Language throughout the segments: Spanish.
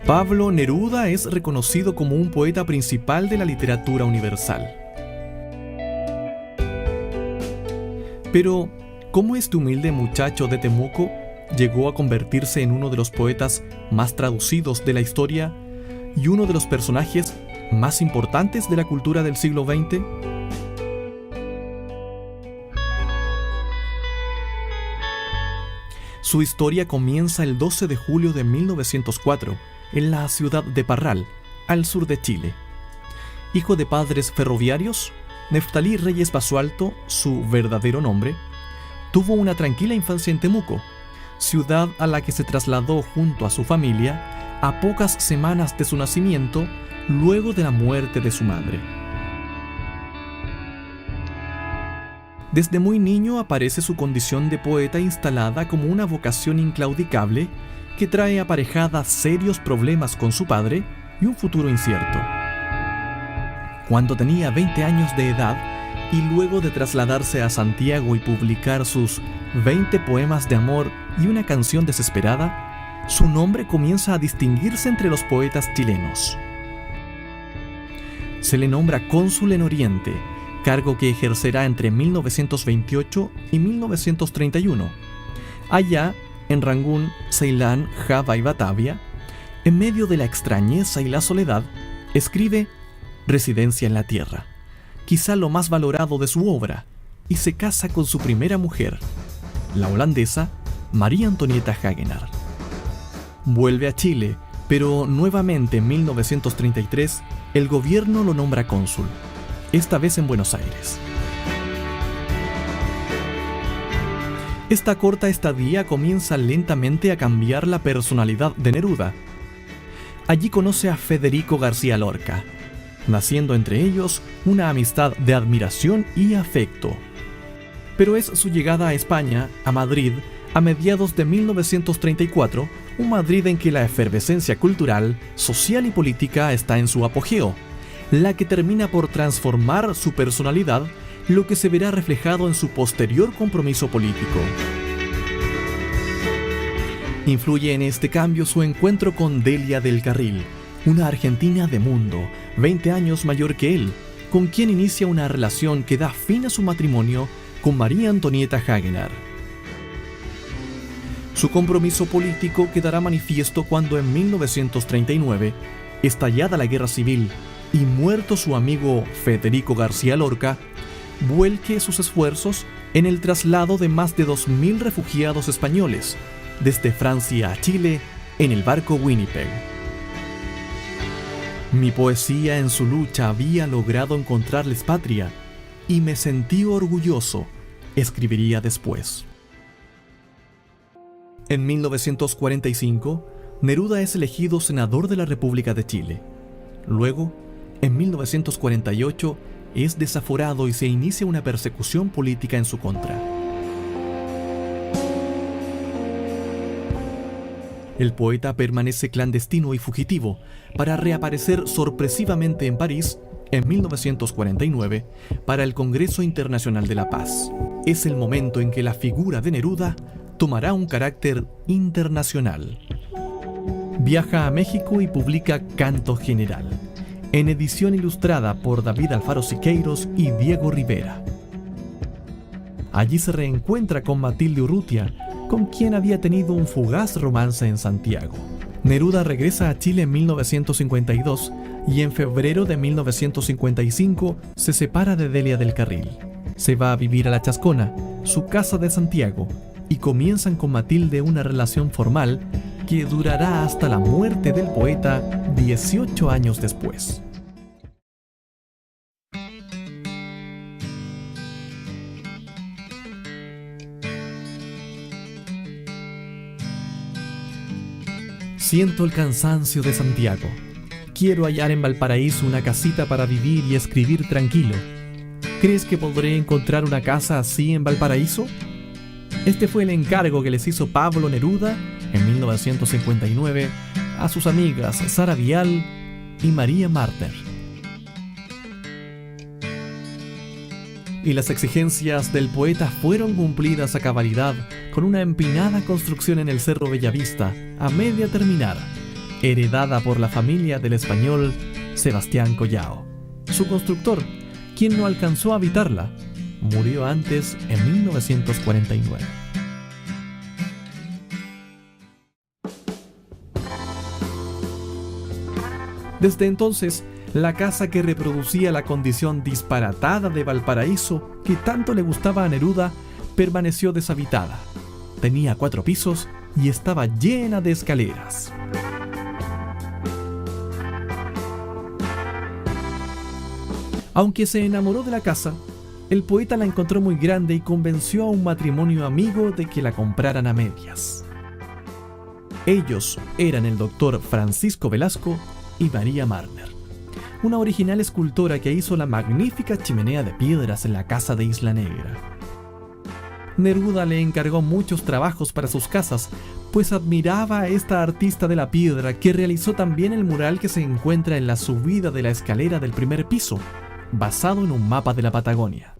Pablo Neruda es reconocido como un poeta principal de la literatura universal. Pero, ¿cómo este humilde muchacho de Temuco llegó a convertirse en uno de los poetas más traducidos de la historia y uno de los personajes más importantes de la cultura del siglo XX? Su historia comienza el 12 de julio de 1904 en la ciudad de Parral, al sur de Chile. Hijo de padres ferroviarios, Neftalí Reyes Basualto, su verdadero nombre, tuvo una tranquila infancia en Temuco, ciudad a la que se trasladó junto a su familia a pocas semanas de su nacimiento, luego de la muerte de su madre. Desde muy niño aparece su condición de poeta instalada como una vocación inclaudicable que trae aparejadas serios problemas con su padre y un futuro incierto. Cuando tenía 20 años de edad y luego de trasladarse a Santiago y publicar sus 20 poemas de amor y una canción desesperada, su nombre comienza a distinguirse entre los poetas chilenos. Se le nombra cónsul en Oriente, cargo que ejercerá entre 1928 y 1931. Allá, en Rangún, Ceilán, Java y Batavia, en medio de la extrañeza y la soledad, escribe Residencia en la Tierra, quizá lo más valorado de su obra, y se casa con su primera mujer, la holandesa María Antonieta Hagenaar. Vuelve a Chile, pero nuevamente en 1933 el gobierno lo nombra cónsul, esta vez en Buenos Aires. Esta corta estadía comienza lentamente a cambiar la personalidad de Neruda. Allí conoce a Federico García Lorca, naciendo entre ellos una amistad de admiración y afecto. Pero es su llegada a España, a Madrid, a mediados de 1934, un Madrid en que la efervescencia cultural, social y política está en su apogeo, la que termina por transformar su personalidad, lo que se verá reflejado en su posterior compromiso político. Influye en este cambio su encuentro con Delia del Carril, una argentina de mundo, 20 años mayor que él, con quien inicia una relación que da fin a su matrimonio con María Antonieta Hagenaar. Su compromiso político quedará manifiesto cuando en 1939, estallada la Guerra Civil y muerto su amigo Federico García Lorca, vuelque sus esfuerzos en el traslado de más de 2.000 refugiados españoles desde Francia a Chile en el barco Winnipeg. Mi poesía en su lucha había logrado encontrarles patria y me sentí orgulloso, escribiría después. En 1945, Neruda es elegido senador de la República de Chile. Luego, en 1948, es desaforado y se inicia una persecución política en su contra. El poeta permanece clandestino y fugitivo para reaparecer sorpresivamente en París en 1949 para el Congreso Internacional de la Paz. Es el momento en que la figura de Neruda tomará un carácter internacional. Viaja a México y publica Canto General, en edición ilustrada por David Alfaro Siqueiros y Diego Rivera. Allí se reencuentra con Matilde Urrutia, con quien había tenido un fugaz romance en Santiago. Neruda regresa a Chile en 1952 y en febrero de 1955 se separa de Delia del Carril. Se va a vivir a La Chascona, su casa de Santiago, y comienzan con Matilde una relación formal que durará hasta la muerte del poeta 18 años después. Siento el cansancio de Santiago. Quiero hallar en Valparaíso una casita para vivir y escribir tranquilo. ¿Crees que podré encontrar una casa así en Valparaíso? Este fue el encargo que les hizo Pablo Neruda en 1959 a sus amigas Sara Vial y María Marter. Y las exigencias del poeta fueron cumplidas a cabalidad con una empinada construcción en el Cerro Bellavista, a media terminar, heredada por la familia del español Sebastián Collao. Su constructor, quien no alcanzó a habitarla, murió antes en 1949. Desde entonces, la casa que reproducía la condición disparatada de Valparaíso que tanto le gustaba a Neruda permaneció deshabitada. Tenía 4 pisos y estaba llena de escaleras. Aunque se enamoró de la casa, el poeta la encontró muy grande y convenció a un matrimonio amigo de que la compraran a medias. Ellos eran el doctor Francisco Velasco y María Marner, una original escultora que hizo la magnífica chimenea de piedras en la casa de Isla Negra. Neruda le encargó muchos trabajos para sus casas, pues admiraba a esta artista de la piedra que realizó también el mural que se encuentra en la subida de la escalera del primer piso, basado en un mapa de la Patagonia.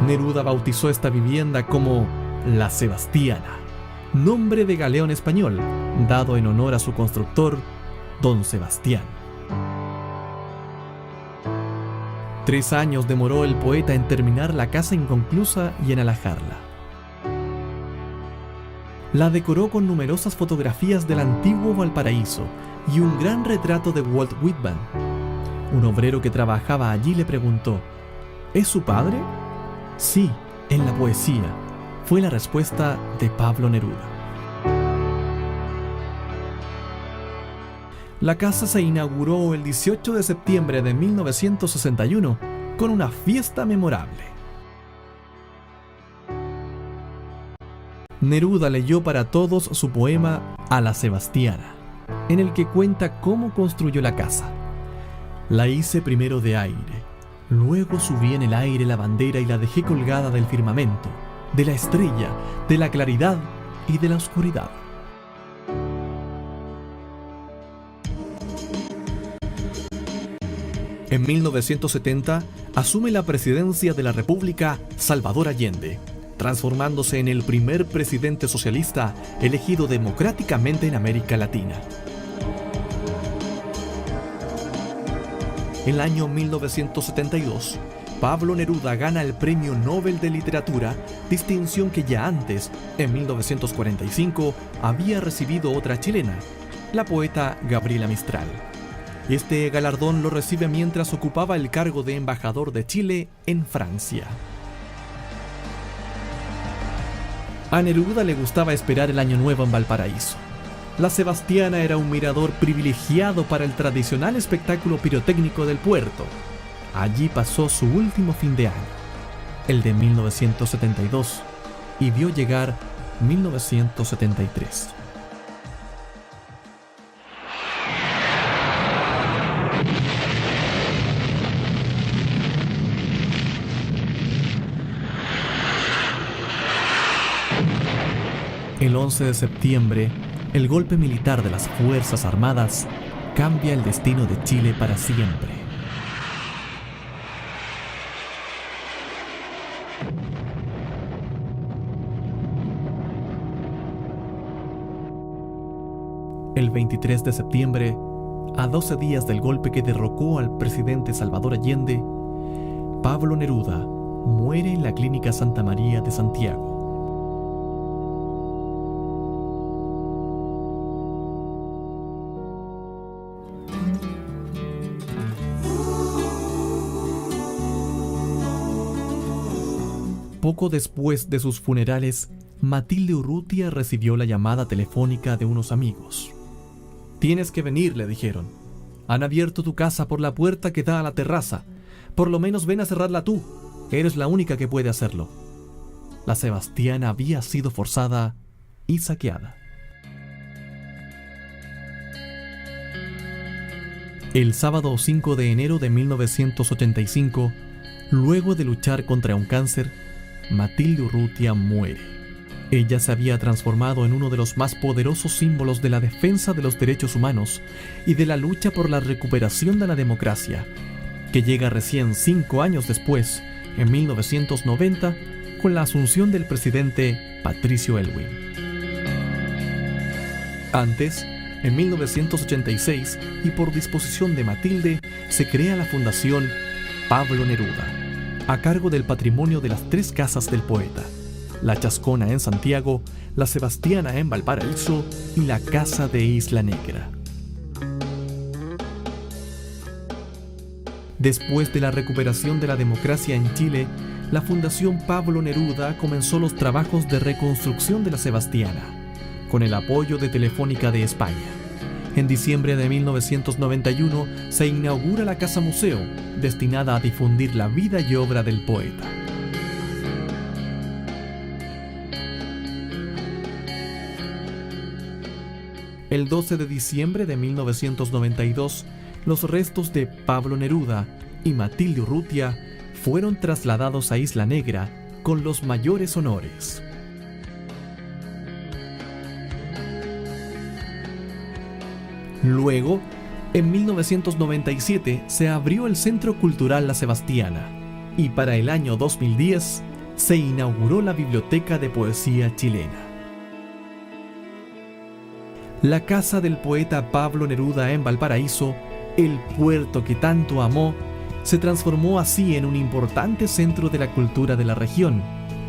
Neruda bautizó esta vivienda como La Sebastiana, nombre de galeón español, dado en honor a su constructor, Don Sebastián. 3 años demoró el poeta en terminar la casa inconclusa y en alajarla. La decoró con numerosas fotografías del antiguo Valparaíso y un gran retrato de Walt Whitman. Un obrero que trabajaba allí le preguntó: ¿es su padre? Sí, en la poesía, fue la respuesta de Pablo Neruda. La casa se inauguró el 18 de septiembre de 1961 con una fiesta memorable. Neruda leyó para todos su poema A la Sebastiana, en el que cuenta cómo construyó la casa. La hice primero de aire. Luego subí en el aire la bandera y la dejé colgada del firmamento, de la estrella, de la claridad y de la oscuridad. En 1970 asume la presidencia de la República Salvador Allende, transformándose en el primer presidente socialista elegido democráticamente en América Latina. En el año 1972, Pablo Neruda gana el Premio Nobel de Literatura, distinción que ya antes, en 1945, había recibido otra chilena, la poeta Gabriela Mistral. Este galardón lo recibe mientras ocupaba el cargo de embajador de Chile en Francia. A Neruda le gustaba esperar el Año Nuevo en Valparaíso. La Sebastiana era un mirador privilegiado para el tradicional espectáculo pirotécnico del puerto. Allí pasó su último fin de año, el de 1972, y vio llegar 1973. El 11 de septiembre, el golpe militar de las Fuerzas Armadas cambia el destino de Chile para siempre. El 23 de septiembre, a 12 días del golpe que derrocó al presidente Salvador Allende, Pablo Neruda muere en la Clínica Santa María de Santiago. Poco después de sus funerales, Matilde Urrutia recibió la llamada telefónica de unos amigos. «Tienes que venir», le dijeron. «Han abierto tu casa por la puerta que da a la terraza. Por lo menos ven a cerrarla tú. Eres la única que puede hacerlo». La Sebastiana había sido forzada y saqueada. El sábado 5 de enero de 1985, luego de luchar contra un cáncer, Matilde Urrutia muere. Ella se había transformado en uno de los más poderosos símbolos de la defensa de los derechos humanos y de la lucha por la recuperación de la democracia, que llega recién 5 años después, en 1990, con la asunción del presidente Patricio Aylwin. Antes, en 1986, y por disposición de Matilde, se crea la Fundación Pablo Neruda, a cargo del patrimonio de las 3 casas del poeta: la Chascona en Santiago, la Sebastiana en Valparaíso y la Casa de Isla Negra. Después de la recuperación de la democracia en Chile, la Fundación Pablo Neruda comenzó los trabajos de reconstrucción de la Sebastiana, con el apoyo de Telefónica de España. En diciembre de 1991 se inaugura la Casa Museo, destinada a difundir la vida y obra del poeta. El 12 de diciembre de 1992, los restos de Pablo Neruda y Matilde Urrutia fueron trasladados a Isla Negra con los mayores honores. Luego, en 1997 se abrió el Centro Cultural La Sebastiana y para el año 2010 se inauguró la Biblioteca de Poesía Chilena. La casa del poeta Pablo Neruda en Valparaíso, el puerto que tanto amó, se transformó así en un importante centro de la cultura de la región,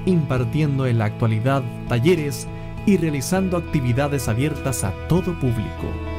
impartiendo en la actualidad talleres y realizando actividades abiertas a todo público.